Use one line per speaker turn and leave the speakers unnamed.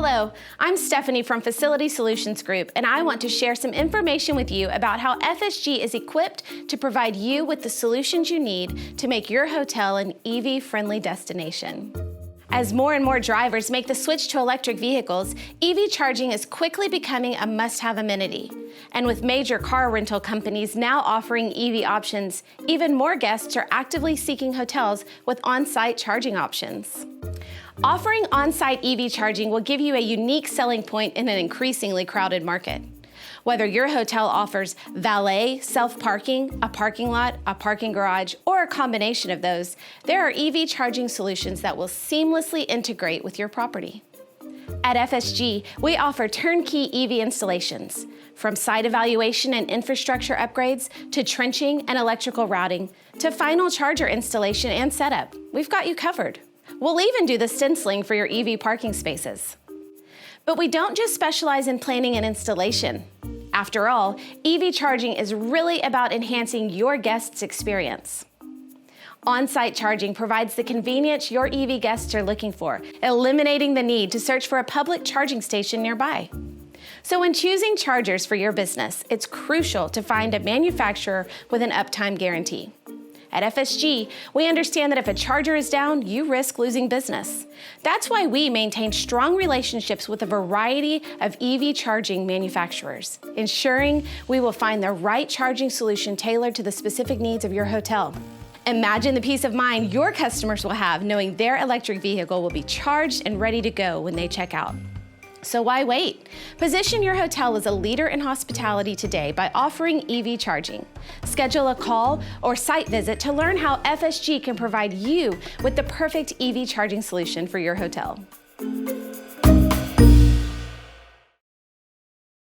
Hello, I'm Stephanie from Facility Solutions Group, and I want to share some information with you about how FSG is equipped to provide you with the solutions you need to make your hotel an EV-friendly destination. As more and more drivers make the switch to electric vehicles, EV charging is quickly becoming a must-have amenity. And with major car rental companies now offering EV options, even more guests are actively seeking hotels with on-site charging options. Offering on-site EV charging will give you a unique selling point in an increasingly crowded market. Whether your hotel offers valet, self-parking, a parking lot, a parking garage, or a combination of those, there are EV charging solutions that will seamlessly integrate with your property. At FSG, we offer turnkey EV installations, from site evaluation and infrastructure upgrades to trenching and electrical routing to final charger installation and setup. We've got you covered. We'll even do the stenciling for your EV parking spaces. But we don't just specialize in planning and installation. After all, EV charging is really about enhancing your guests' experience. On-site charging provides the convenience your EV guests are looking for, eliminating the need to search for a public charging station nearby. So when choosing chargers for your business, it's crucial to find a manufacturer with an uptime guarantee. At FSG, we understand that if a charger is down, you risk losing business. That's why we maintain strong relationships with a variety of EV charging manufacturers, ensuring we will find the right charging solution tailored to the specific needs of your hotel. Imagine the peace of mind your customers will have knowing their electric vehicle will be charged and ready to go when they check out. So why wait? Position your hotel as a leader in hospitality today by offering EV charging. Schedule a call or site visit to learn how FSG can provide you with the perfect EV charging solution for your hotel.